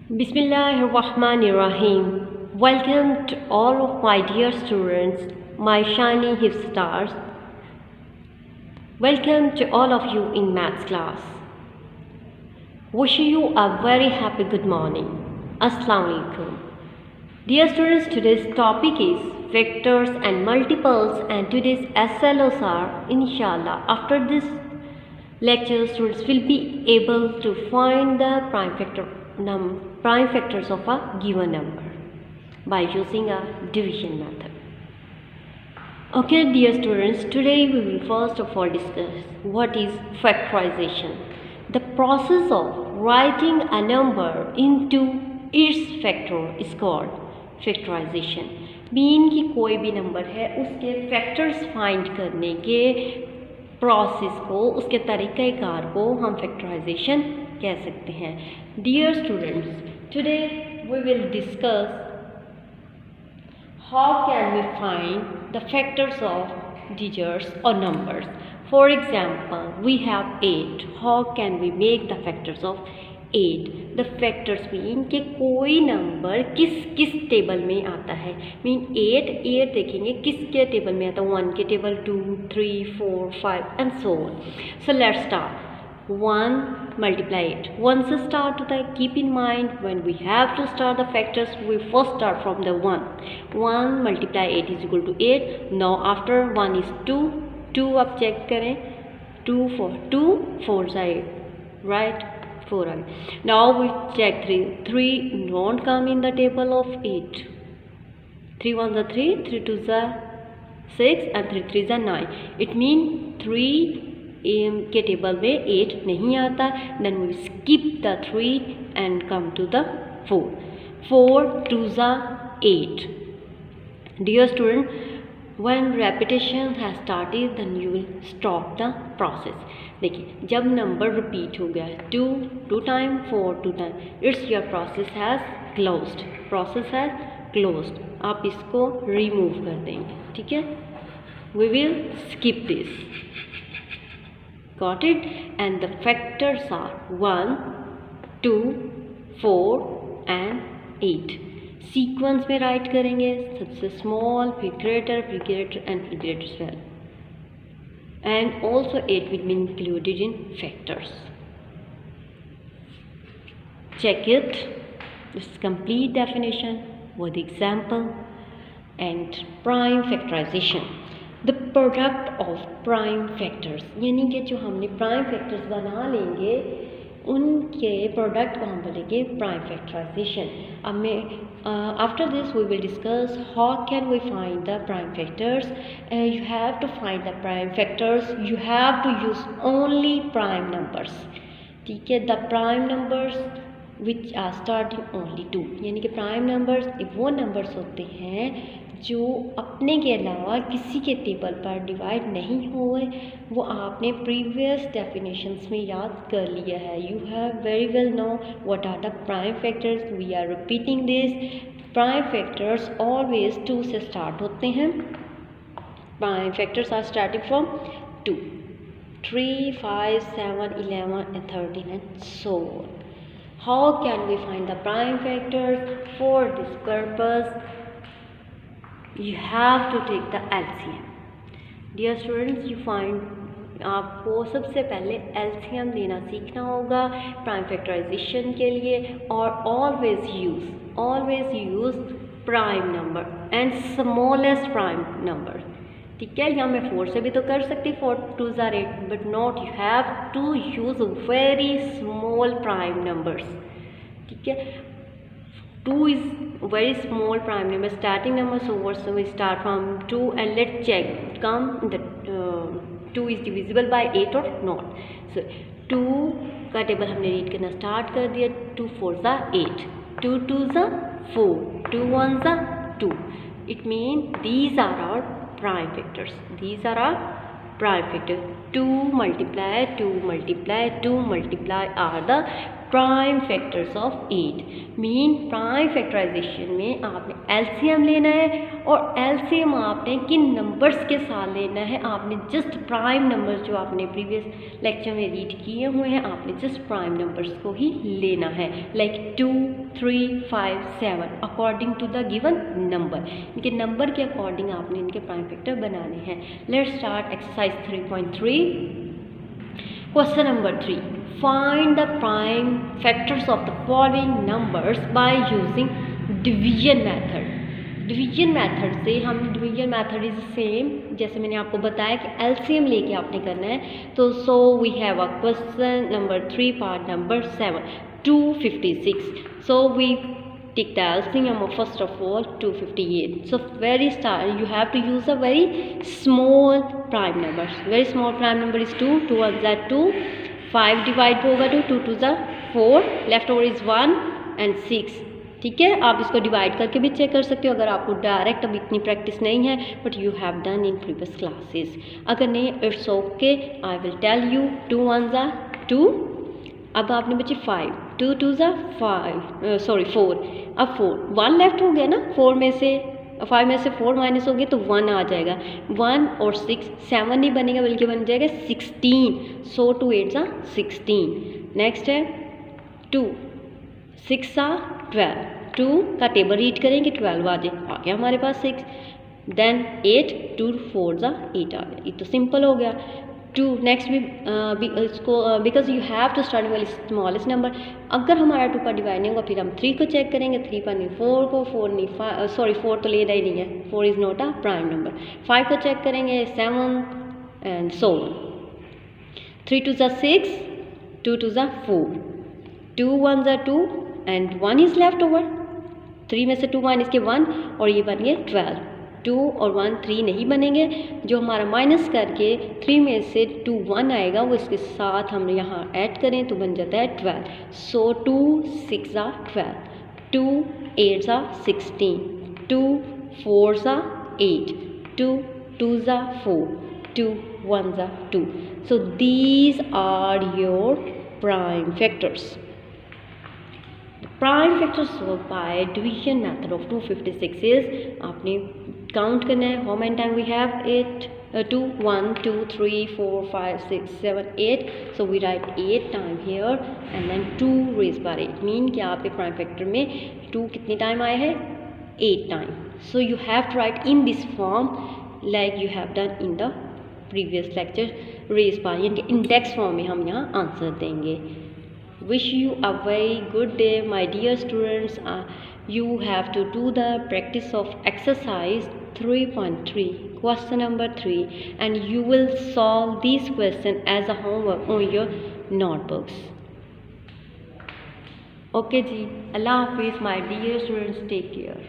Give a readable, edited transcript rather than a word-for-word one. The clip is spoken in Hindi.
Bismillahirrahmanirrahim. Welcome to all of my dear students, my shiny hip stars. Welcome to all of you in maths class. Wishing you a very happy good morning. Assalamu alaikum. Dear students, today's topic is vectors and multiples, and today's SLOs are inshallah. After this lecture, students will be able to find the prime factors of a given number by using a division method. Okay, dear students, today we will first of all discuss what is factorization. The process of writing a number into its factor is called factorization. Mean कि कोई भी नंबर है उसके फैक्टर्स फाइंड करने के प्रोसेस को, उसके तरीक़ाकार को हम फैक्टराइजेशन कह सकते हैं. Dear students, today we will discuss how can we find the factors of digits or numbers. For example, we have 8. How can we make the factors of 8? The factors mean कि कोई नंबर किस किस टेबल में आता है. मीन 8 देखेंगे किसके टेबल में आता है. 1 के table, 2, 3, 4, 5 and so on. So let's start. 1 multiply 8. 1 से start होता है. Keep in mind when we have to start the factors, we first start from the 1. 1 multiply 8 is equal to 8. Now after 1 is 2. 2 आप चेक करें. 2 4 2 4 is 8. Right? 4 आ गए. Now we check 3. 3 don't come in the table of 8. 3 1 is 3. 3 2 is 6 and 3 3 is 9. It means 3 के टेबल में 8 नहीं आता. Then we skip the 3 and come to the 4. 4 2 is 8. Dear student, when repetition has started then you will stop the process. देखिए, जब नंबर रिपीट हो गया 2 time, 4 2 time, it's your process has closed. Process has closed. आप इसको रिमूव कर देंगे. ठीक है, we will skip this. Got it? And the factors are 1, 2, 4 and 8. Sequence में राइट करेंगे. सबसे स्मॉल, फिर ग्रेटर एंड फिर greater swell. And also 8 will be included in factors. Check it. This is complete definition with example and prime factorization. The product of prime factors, यानी कि जो हमने प्राइम फैक्टर्स बना लेंगे उनके प्रोडक्ट को हम बोलेंगे प्राइम फैक्टराइजेशन. अब मैं after this we will discuss how can we find the prime factors. You have to find the prime factors. You have to use only prime numbers. ठीक है, the prime numbers which are starting only 2. यानी कि प्राइम नंबर्स वो नंबर्स होते हैं जो अपने के अलावा किसी के टेबल पर डिवाइड नहीं हुए. वो आपने प्रीवियस डेफिनेशंस में याद कर लिया है. You have very well know what are the prime factors. We are repeating this. Prime factors always 2 से स्टार्ट होते हैं. Prime factors are starting from 2, 3, 5, 7, 11 and 13 and so on. How can we find the prime factors? For this purpose you have to take the LCM. Dear students, you find आपको सबसे पहले LCM लेना सीखना होगा प्राइम फैक्टराइजेशन के लिए. और always use prime number and smallest prime number. ठीक है, या मैं 4 से भी तो कर सकती. 4 2 is 8, but not. You have to use very small prime numbers. ठीक है, 2 is very small prime number, starting number. So we start from 2 and let's check come the 2 is divisible by 8 or not. So 2 का टेबल हमने रीड करना स्टार्ट कर दिया. 2 4 is 8, 2 2 is 4, 2 1 is 2. It means these are our prime factors. These are our prime factors. 2 multiply 2 multiply 2 multiply are the prime factors of 8 mean prime factorisation में आपने एलसीएम लेना है और एलसीएम आपने किन नंबर्स के साथ लेना है, आपने जस्ट प्राइम नंबर्स जो आपने प्रीवियस लेक्चर में रीड किए हुए हैं आपने जस्ट प्राइम नंबर्स को ही लेना है, like 2, 3, 5, 7 according to the given number. इनके नंबर के अकॉर्डिंग आपने इनके प्राइम फैक्टर बनाने हैं। Let's start exercise 3.3। Question number 3. Find the prime factors of the following numbers by using division method. Division method से हम डिवीजन मेथड इज सेम जैसे मैंने आपको बताया कि एलसीएम लेके आपने करना है। तो so we have a question number 3 part number 7 256. So we take the LCM of first of all 258. So very start you have to use a very small prime numbers. Very small prime number is 2, 2 1 is 2, 5 divide होगा 2, 2 2 is 4, left over is 1 and 6. ठीक है, आप इसको डिवाइड करके भी चेक कर सकते हो अगर आपको डायरेक्ट अभी इतनी प्रैक्टिस नहीं है, but you have done in previous classes. अगर नहीं it's okay, I will tell you 2 1 is 2। अब आपने बचे 5, 2 2 is 5 सॉरी 4। अब 4 1 लेफ्ट हो गया ना, 4 में से 5 में से 4 माइनस हो गया तो 1 आ जाएगा। 1 और 6 7 नहीं बनेगा बल्कि बन जाएगा 16। सो 2 8 16। नेक्स्ट है 2 6 12। 2 का टेबल रीड करेंगे 12 आ गया हमारे पास 6। देन 8 2 4 8 आ गया। ये तो सिंपल हो गया। 2 नेक्स्ट भी इसको because you have to start with smallest number. अगर हमारा 2 का डिवाइड नहीं होगा फिर हम 3 को चेक करेंगे। 3 पर नहीं 4 को, 4 नहीं 5 सॉरी 4 तो लेना ही नहीं है, 4 is not a prime number. 5 को चेक करेंगे 7 and so 3 2 is 6, 2 2 is 4, 2 1 is 2 and 1 is left over. 3 में से 2 माइनस के 1 और ये बन गए 12। 2 और 1 3 नहीं बनेंगे, जो हमारा माइनस करके 3 में से 2 1 आएगा वो इसके साथ हम यहाँ ऐड करें तो बन जाता है 12। सो 2 6 12, 2 8 16, 2 4 8, 2 2 4, 2 1 2। So these are your prime factors. Prime factors by division method of 256 is आपने काउंट करना है। How many time we have 8 2 1 2 3 4 5 6 7 8। So we write 8 time here and then 2 raise by 8 mean कि आपके प्राइम फैक्टर में 2 कितने टाइम आए हैं 8 time. So you have to write in this form like you have done in the previous lecture raise by, यानी कि इंडेक्स फॉर्म में हम यहाँ आंसर देंगे। Wish you a very good day, my dear students. You have to do the practice of exercise 3.3, question number 3, and you will solve these questions as a homework on your notebooks. Okay ji, Allah Hafiz, my dear students, take care.